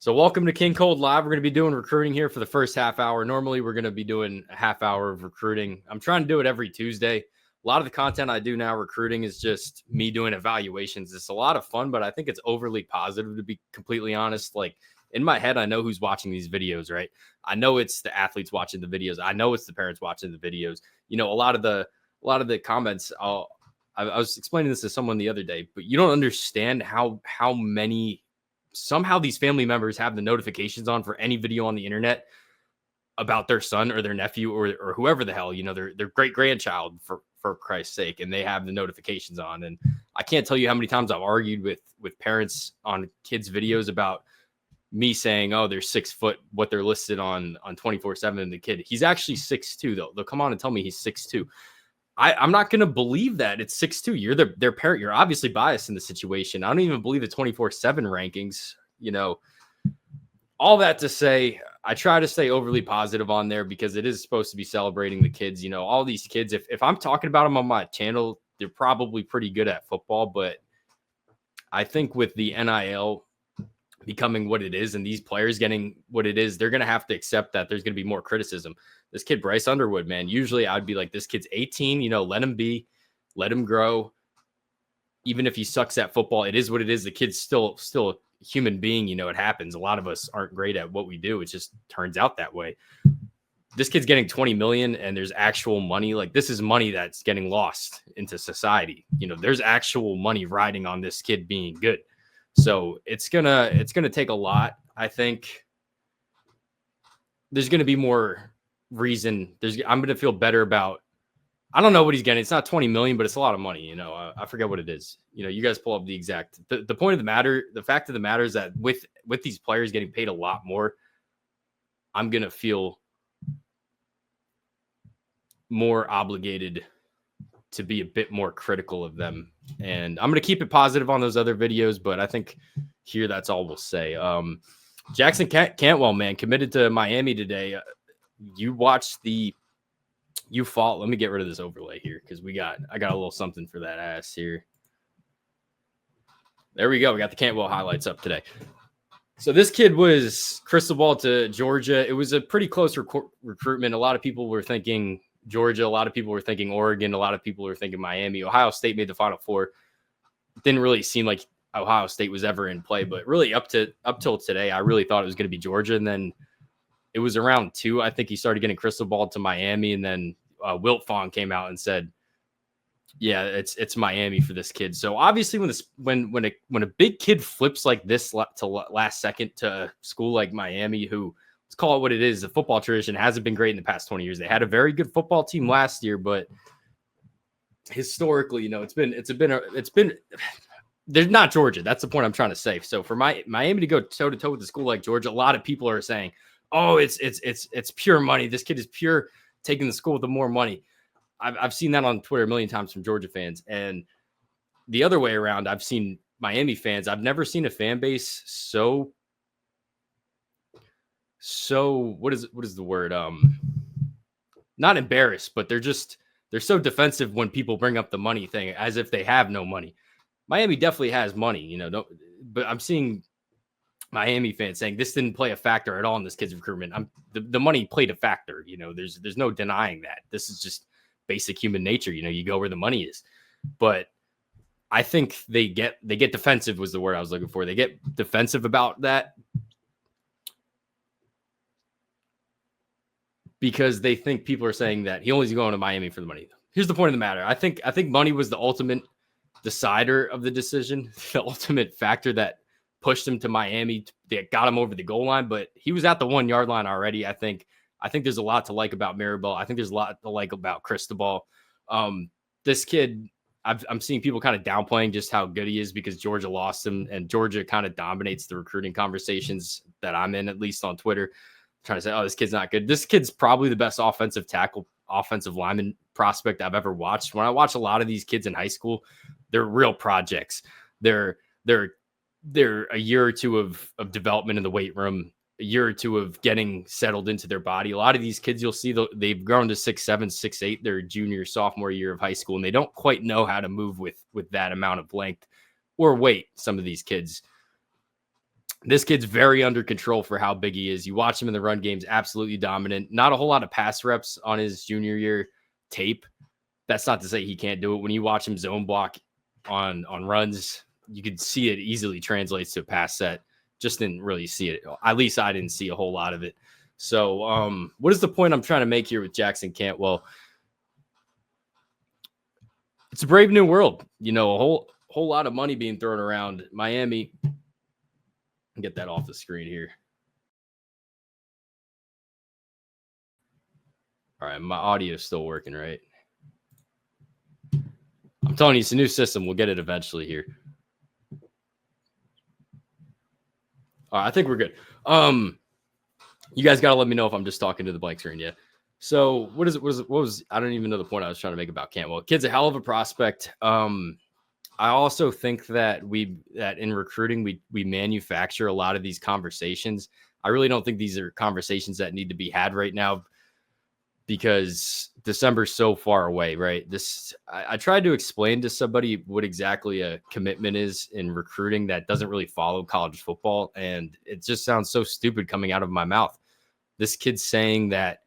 So welcome to King Cold Live. We're going to be doing recruiting here for the first half hour. Normally, we're going to be doing a half hour of recruiting. I'm trying to do it every Tuesday. A lot of the content I do now recruiting is just me doing evaluations. It's a lot of fun, but I think it's overly positive, to be completely honest. Like, in my head, I know who's watching these videos, right? I know it's the athletes watching the videos. I know it's the parents watching the videos. You know, a lot of the comments, I was explaining this to someone the other day, but you don't understand how many somehow these family members have the notifications on for any video on the internet about their son or their nephew or whoever the hell, you know, their great grandchild, for Christ's sake, and they have the notifications on. And I can't tell you how many times I've argued with parents on kids' videos about me saying, oh, they're 6 foot, what they're listed on 24/7, and the kid, he's actually 6'2", though. They'll come on and tell me he's 6'2". I'm not going to believe that it's 6'2". You're their parent. You're obviously biased in the situation. I don't even believe the 24/7 rankings, you know. All that to say, I try to stay overly positive on there because it is supposed to be celebrating the kids. You know, all these kids, if I'm talking about them on my channel, they're probably pretty good at football. But I think with the NIL becoming what it is and these players getting what it is, they're going to have to accept that there's going to be more criticism. This kid, Bryce Underwood, man, usually I'd be like, this kid's 18, you know, let him be, let him grow. Even if he sucks at football, it is what it is. The kid's still a human being. You know, it happens. A lot of us aren't great at what we do. It just turns out that way. This kid's getting 20 million and there's actual money. Like, this is money that's getting lost into society. You know, there's actual money riding on this kid being good. So it's gonna take a lot. I think there's gonna be more reason. I'm gonna feel better about. I don't know what he's getting. It's not 20 million, but it's a lot of money. You know, I forget what it is. You know, you guys pull up the exact. The point of the matter, the fact of the matter is that with these players getting paid a lot more, I'm gonna feel more obligated to be a bit more critical of them. And I'm going to keep it positive on those other videos, but I think here that's all we'll say. Jackson Cantwell, man, committed to Miami today. You watched you fought. Let me get rid of this overlay here because I got a little something for that ass here. There we go. We got the Cantwell highlights up today. So this kid was crystal ball to Georgia. It was a pretty close recruitment. A lot of people were thinking Georgia. A lot of people were thinking Oregon. A lot of people were thinking Miami. Ohio State made the Final Four. It didn't really seem like Ohio State was ever in play, but really up till today, I really thought it was going to be Georgia. And then it was around 2. I think he started getting crystal ball to Miami, and then Wilt Fong came out and said, "Yeah, it's Miami for this kid." So obviously, when a big kid flips like this to last second to a school like Miami, who, let's call it what it is, the football tradition hasn't been great in the past 20 years. They had a very good football team last year, but historically, you know, it's been there's not Georgia. That's the point I'm trying to say. So for Miami to go toe to toe with a school like Georgia, a lot of people are saying, "Oh, it's pure money. This kid is pure taking the school with the more money." I've seen that on Twitter a million times from Georgia fans, and the other way around, I've seen Miami fans. I've never seen a fan base so what is the word? Not embarrassed, but they're so defensive when people bring up the money thing as if they have no money. Miami definitely has money, you know. But I'm seeing Miami fans saying this didn't play a factor at all in this kid's recruitment. The money played a factor, you know. There's no denying that. This is just basic human nature, you know. You go where the money is. But I think they get defensive was the word I was looking for. They get defensive about that because they think people are saying that he only's going to Miami for the money. Here's the point of the matter. I think money was the ultimate decider of the decision, the ultimate factor that pushed him to Miami, that got him over the goal line, but he was at the 1 yard line already. I think there's a lot to like about Maribel. I think there's a lot to like about Cristobal. This kid, I'm seeing people kind of downplaying just how good he is because Georgia lost him, and Georgia kind of dominates the recruiting conversations that I'm in, at least on Twitter, trying to say, oh, this kid's not good. This kid's probably the best offensive lineman prospect I've ever watched. When I watch a lot of these kids in high school, they're real projects. They're a year or two of development in the weight room, a year or two of getting settled into their body. A lot of these kids, you'll see they've grown to 6'7", 6'8", their junior, sophomore year of high school, and they don't quite know how to move with that amount of length or weight, some of these kids. This kid's very under control for how big he is. You watch him in the run games, absolutely dominant. Not a whole lot of pass reps on his junior year tape. That's not to say he can't do it. When you watch him zone block on runs, you could see it easily translates to a pass set. Just didn't really see it. At least I didn't see a whole lot of it. So what is the point I'm trying to make here with Jackson Cantwell? It's a brave new world. A whole lot of money being thrown around. Miami, get that off the screen here. All right, my audio is still working, right? I'm telling you, it's a new system. We'll get it eventually here. All right, I think we're good. You guys got to let me know if I'm just talking to the blank screen. Yeah. So what was I don't even know the point I was trying to make about Cantwell. Kid's a hell of a prospect. I also think that in recruiting we manufacture a lot of these conversations. I really don't think these are conversations that need to be had right now because December's so far away, right? I tried to explain to somebody what exactly a commitment is in recruiting that doesn't really follow college football, and it just sounds so stupid coming out of my mouth. This kid's saying that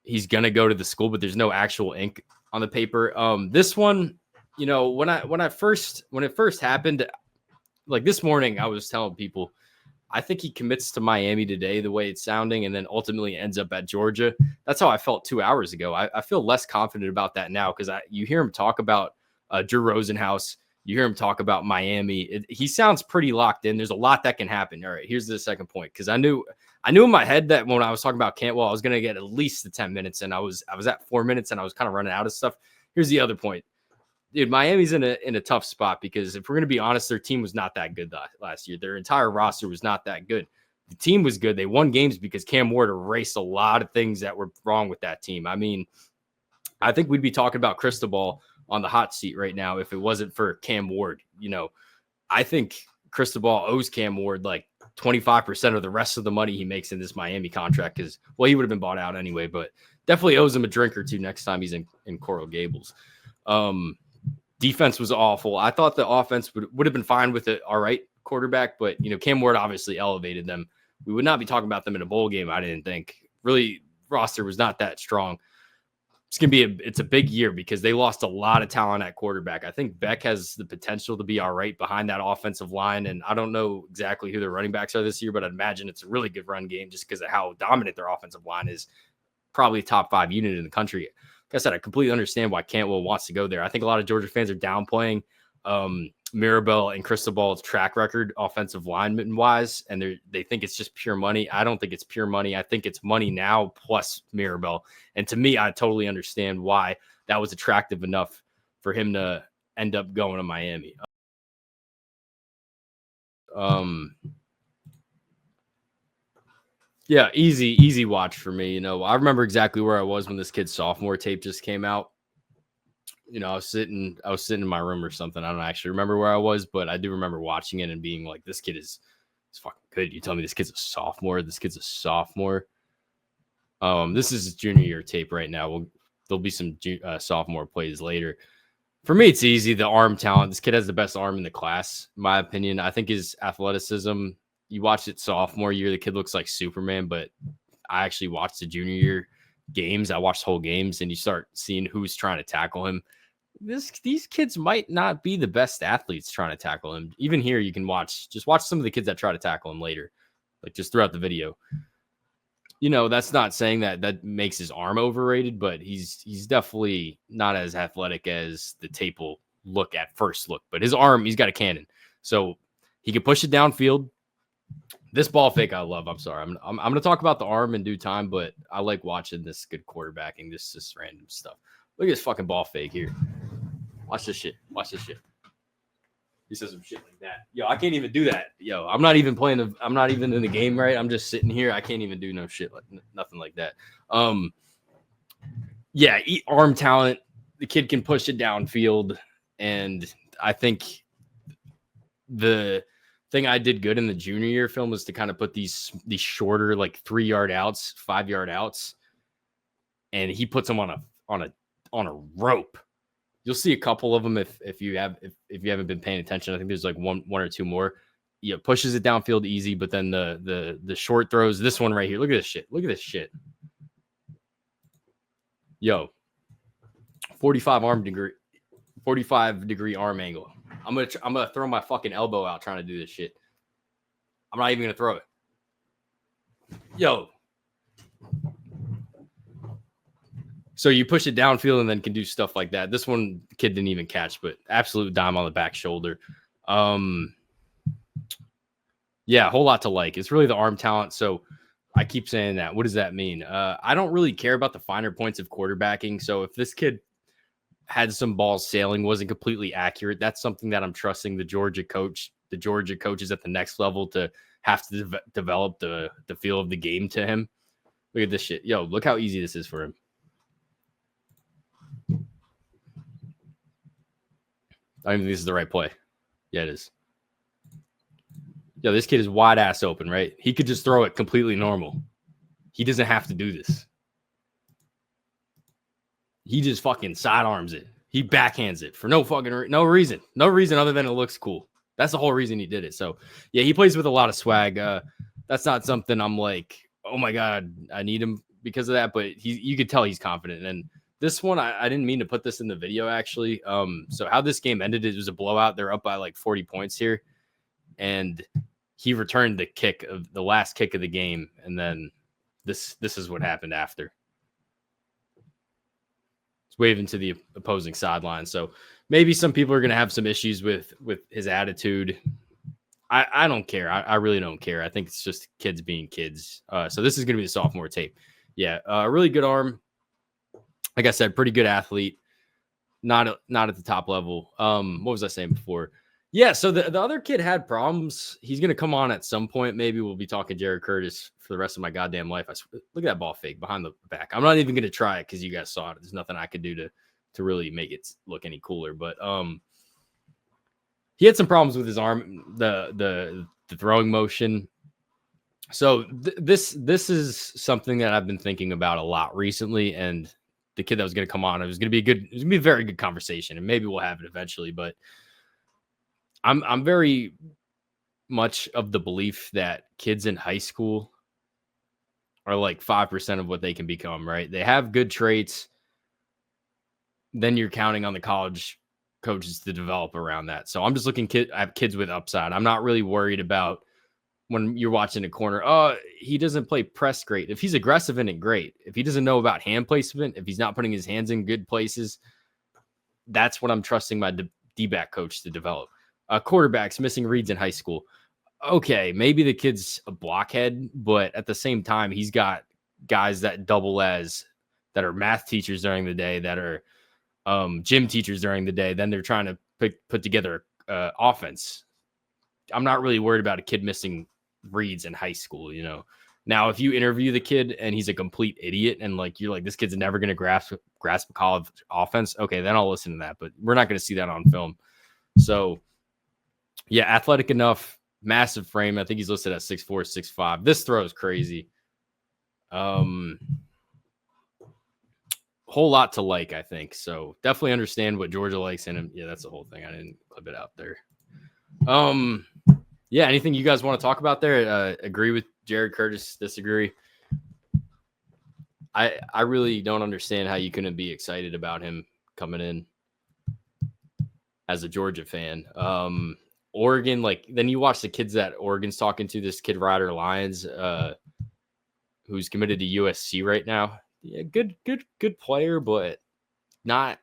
he's gonna go to the school, but there's no actual ink on the paper. This one, when it first happened, like this morning, I was telling people, I think he commits to Miami today, the way it's sounding, and then ultimately ends up at Georgia. That's how I felt 2 hours ago. I feel less confident about that now because you hear him talk about Drew Rosenhaus. You hear him talk about Miami. He sounds pretty locked in. There's a lot that can happen. All right, here's the second point because I knew in my head that when I was talking about Cantwell, I was going to get at least the 10 minutes, and I was at 4 minutes, and I was kind of running out of stuff. Here's the other point. Dude, Miami's in a tough spot because if we're going to be honest, their team was not that good last year. Their entire roster was not that good. The team was good. They won games because Cam Ward erased a lot of things that were wrong with that team. I mean, I think we'd be talking about Cristobal on the hot seat right now if it wasn't for Cam Ward. I think Cristobal owes Cam Ward like 25% of the rest of the money he makes in this Miami contract because, well, he would have been bought out anyway, but definitely owes him a drink or two next time he's in Coral Gables. Defense was awful. I thought the offense would have been fine with it. All right, quarterback, but Cam Ward obviously elevated them. We would not be talking about them in a bowl game. I didn't think really roster was not that strong. It's a big year because they lost a lot of talent at quarterback. I think Beck has the potential to be all right behind that offensive line. And I don't know exactly who their running backs are this year, but I'd imagine it's a really good run game just because of how dominant their offensive line is. Probably top 5 unit in the country. Like I said, I completely understand why Cantwell wants to go there. I think a lot of Georgia fans are downplaying Mirabel and Cristobal's track record offensive lineman wise, and they think it's just pure money. I don't think it's pure money. I think it's money now plus Mirabel. And to me, I totally understand why that was attractive enough for him to end up going to Miami. Yeah, easy watch for me. I remember exactly where I was when this kid's sophomore tape just came out. I was sitting in my room or something. I don't actually remember where I was, but I do remember watching it and being like, this kid is fucking good. You tell me this kid's a sophomore. This is his junior year tape right now. There'll be some sophomore plays later. For me, it's easy. The arm talent. This kid has the best arm in the class, in my opinion. I think his athleticism, you watch it sophomore year, the kid looks like Superman, but I actually watched the junior year games. I watched whole games, and you start seeing who's trying to tackle him. These kids might not be the best athletes trying to tackle him. Even here, you can watch some of the kids that try to tackle him later, like just throughout the video. That's not saying that makes his arm overrated, but he's definitely not as athletic as the tape will look at first look. But his arm, he's got a cannon, so he can push it downfield. This ball fake I love. I'm sorry. I'm going to talk about the arm in due time, but I like watching this good quarterbacking. This is random stuff. Look at this fucking ball fake here. Watch this shit. He says some shit like that. Yo, I can't even do that. Yo, I'm not even in the game, right? I'm just sitting here. I can't even do no shit, like nothing like that. Yeah, arm talent. The kid can push it downfield, and I think the thing I did good in the junior year film was to kind of put these shorter, like 3-yard outs, 5-yard outs, and he puts them on a rope. You'll see a couple of them if you haven't been paying attention. I think there's like one or two more. pushes it downfield easy, but then the short throws, this one right here. Look at this shit. Look at this shit. Yo, 45-degree arm angle. I'm gonna throw my fucking elbow out trying to do this shit. I'm not even gonna throw it. Yo. So you push it downfield and then can do stuff like that. This one the kid didn't even catch, but absolute dime on the back shoulder. Yeah, a whole lot to like. It's really the arm talent. So I keep saying that. What does that mean? I don't really care about the finer points of quarterbacking. So if this kid had some balls sailing, wasn't completely accurate, that's something that I'm trusting the Georgia coaches at the next level to have to develop the feel of the game to him. Look at this shit. Yo, look how easy this is for him. I don't even think this is the right play. Yeah, it is. Yo, this kid is wide ass open, right? He could just throw it completely normal. He doesn't have to do this. He just fucking sidearms it. He backhands it for no reason. No reason other than it looks cool. That's the whole reason he did it. So, yeah, he plays with a lot of swag. That's not something I'm like, oh my God, I need him because of that. But you could tell he's confident. And this one, I didn't mean to put this in the video, actually. So how this game ended, it was a blowout. They're up by like 40 points here. And he returned the last kick of the game. And then this is what happened after. He's waving to the opposing sideline. So maybe some people are going to have some issues with his attitude. I don't care. I really don't care. I think it's just kids being kids. So this is going to be the sophomore tape. Yeah, really good arm. Like I said, pretty good athlete. Not at the top level. What was I saying before? Yeah, so the other kid had problems. He's going to come on at some point. Maybe we'll be talking Jared Curtis for the rest of my goddamn life. Look at that ball fake behind the back. I'm not even going to try it because you guys saw it. There's nothing I could do to really make it look any cooler. But he had some problems with his arm, the throwing motion. So this is something that I've been thinking about a lot recently, and the kid that was going to come on, it was going to be a very good conversation, and maybe we'll have it eventually. But I'm very much of the belief that kids in high school are like 5% of what they can become, right? They have good traits. Then you're counting on the college coaches to develop around that. So I'm just looking at kids with upside. I'm not really worried about when you're watching a corner. Oh, he doesn't play press great. If he's aggressive in it, great. If he doesn't know about hand placement, if he's not putting his hands in good places, that's what I'm trusting my D-back coach to develop. Quarterbacks missing reads in high school. Okay, maybe the kid's a blockhead, but at the same time, he's got guys that double as that are math teachers during the day, that are gym teachers during the day. Then they're trying to put together offense. I'm not really worried about a kid missing reads in high school, you know. Now, if you interview the kid and he's a complete idiot and like you're like, this kid's never going to grasp a college offense, okay, then I'll listen to that. But we're not going to see that on film. So, yeah, athletic enough, massive frame. I think he's listed at 6'4", 6'5". This throw is crazy. Whole lot to like, I think. So definitely understand what Georgia likes in him. Yeah, that's the whole thing. I didn't clip it out there. Yeah, anything you guys want to talk about there? Agree with Jared Curtis? Disagree? I really don't understand how you couldn't be excited about him coming in as a Georgia fan. Oregon, like, then you watch the kids that Oregon's talking to, this kid Ryder Lyons, who's committed to USC right now. Yeah, good player, but not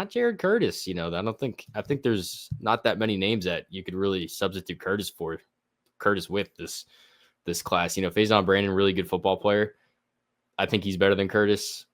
Jared Curtis. You know, I think there's not that many names that you could really substitute Curtis with this class. You know, Faison Brandon, really good football player. I think he's better than Curtis.